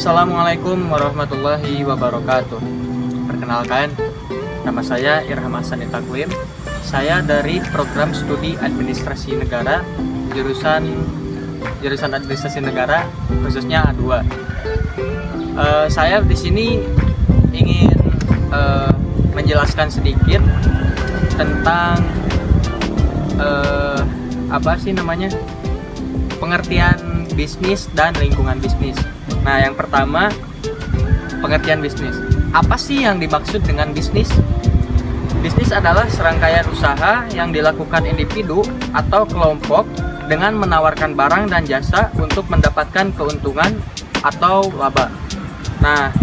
Assalamualaikum warahmatullahi wabarakatuh. Perkenalkan, nama saya Irham Hasan Taklim. Saya dari program studi Administrasi Negara, jurusan Administrasi Negara, khususnya A2. Saya di sini ingin menjelaskan sedikit tentang pengertian bisnis dan lingkungan bisnis. Nah, yang pertama, pengertian bisnis. Apa sih yang dimaksud dengan bisnis? Bisnis adalah serangkaian usaha yang dilakukan individu atau kelompok dengan menawarkan barang dan jasa untuk mendapatkan keuntungan atau laba. Nah,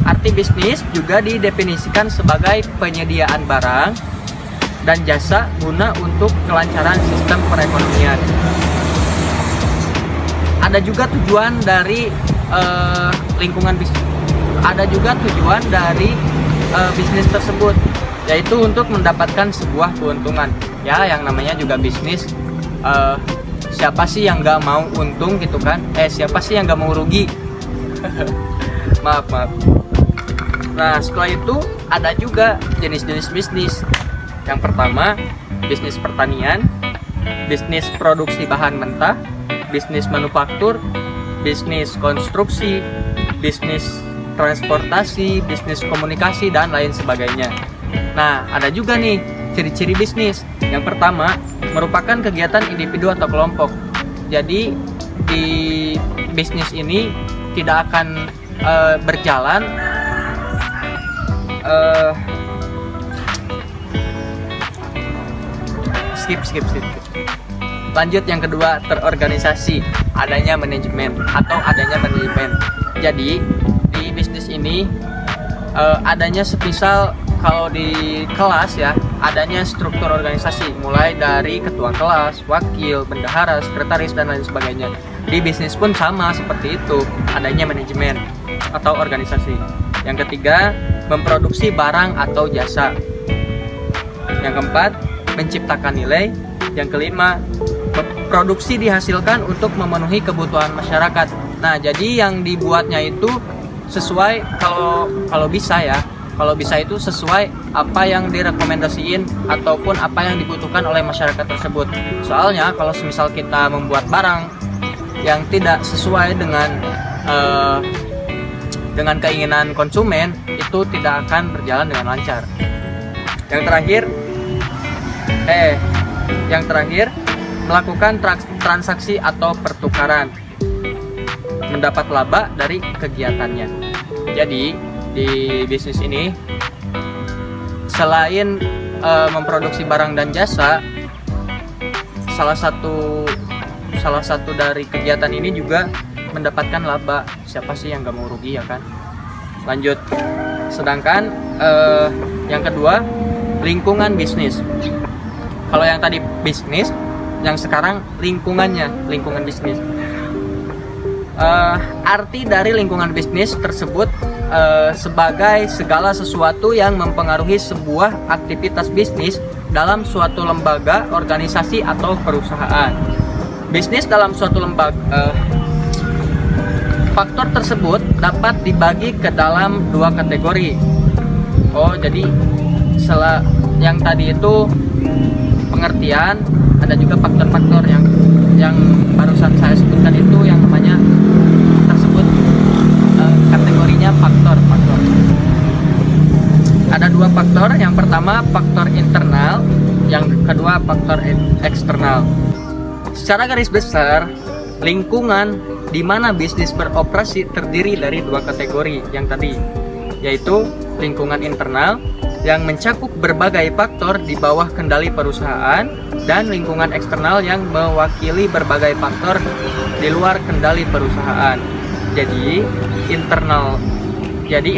arti bisnis juga didefinisikan sebagai penyediaan barang dan jasa guna untuk kelancaran sistem perekonomian. Ada juga tujuan dari lingkungan bisnis. Ada juga tujuan dari bisnis tersebut, yaitu untuk mendapatkan sebuah keuntungan. Ya, yang namanya juga bisnis. Siapa sih yang nggak mau untung gitu kan? Siapa sih yang nggak mau rugi? maaf. Nah, setelah itu ada juga jenis-jenis bisnis. Yang pertama, bisnis pertanian, bisnis produksi bahan mentah, bisnis manufaktur, bisnis konstruksi, bisnis transportasi, bisnis komunikasi, dan lain sebagainya. Nah, ada juga nih ciri-ciri bisnis. Yang pertama, merupakan kegiatan individu atau kelompok. Jadi di bisnis ini tidak akan berjalan skip. Lanjut, yang kedua, terorganisasi, adanya manajemen. Jadi di bisnis ini adanya semisal kalau di kelas ya, adanya struktur organisasi mulai dari ketua kelas, wakil, bendahara, sekretaris, dan lain sebagainya. Di bisnis pun sama seperti itu, adanya manajemen atau organisasi. Yang ketiga, memproduksi barang atau jasa. Yang keempat, menciptakan nilai. Yang kelima, produksi dihasilkan untuk memenuhi kebutuhan masyarakat. Nah, jadi yang dibuatnya itu sesuai, kalau bisa itu sesuai apa yang direkomendasiin ataupun apa yang dibutuhkan oleh masyarakat tersebut. Soalnya kalau semisal kita membuat barang yang tidak sesuai dengan keinginan konsumen, itu tidak akan berjalan dengan lancar. Yang terakhir, melakukan transaksi atau pertukaran, mendapat laba dari kegiatannya. Jadi di bisnis ini selain memproduksi barang dan jasa, salah satu dari kegiatan ini juga mendapatkan laba. Siapa sih yang gak mau rugi, ya kan? Lanjut. Sedangkan yang kedua, lingkungan bisnis. Kalau yang tadi bisnis, yang sekarang lingkungan bisnis. Arti dari lingkungan bisnis tersebut sebagai segala sesuatu yang mempengaruhi sebuah aktivitas bisnis dalam suatu lembaga, organisasi, atau perusahaan. Bisnis dalam suatu lembaga, faktor tersebut dapat dibagi ke dalam dua kategori. Jadi yang tadi itu pengertian, ada juga faktor-faktor yang barusan saya sebutkan itu yang namanya tersebut kategorinya faktor. Ada dua faktor, yang pertama faktor internal, yang kedua faktor eksternal. Secara garis besar, lingkungan di mana bisnis beroperasi terdiri dari dua kategori yang tadi, yaitu lingkungan internal yang mencakup berbagai faktor di bawah kendali perusahaan, dan lingkungan eksternal yang mewakili berbagai faktor di luar kendali perusahaan. Jadi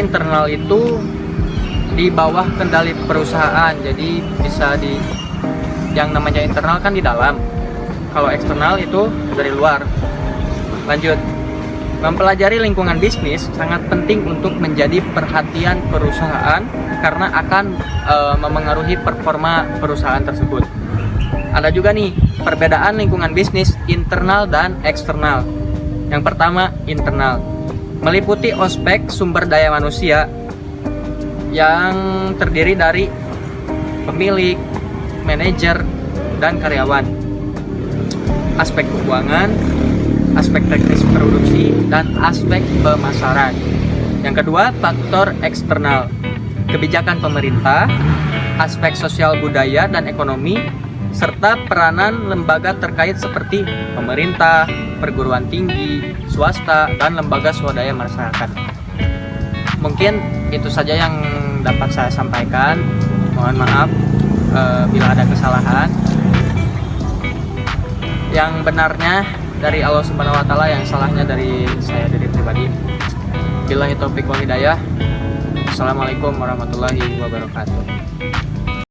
internal itu di bawah kendali perusahaan. Jadi bisa yang namanya internal kan di dalam. Kalau eksternal itu dari luar. Lanjut. Mempelajari lingkungan bisnis sangat penting untuk menjadi perhatian perusahaan karena akan memengaruhi performa perusahaan tersebut. Ada juga nih perbedaan lingkungan bisnis internal dan eksternal. Yang pertama, internal. meliputi ospek sumber daya manusia yang terdiri dari pemilik, manajer, dan karyawan, aspek keuangan, aspek teknis produksi, dan aspek pemasaran. Yang kedua, faktor eksternal, kebijakan pemerintah, aspek sosial budaya dan ekonomi, serta peranan lembaga terkait seperti pemerintah, perguruan tinggi, swasta, dan lembaga swadaya masyarakat. Mungkin itu saja yang dapat saya sampaikan. Mohon maaf bila ada kesalahan. Yang benarnya dari Allah Subhanahu wa taala, yang salahnya dari saya diri pribadi. Billahi taufiq wal hidayah. Assalamualaikum warahmatullahi wabarakatuh.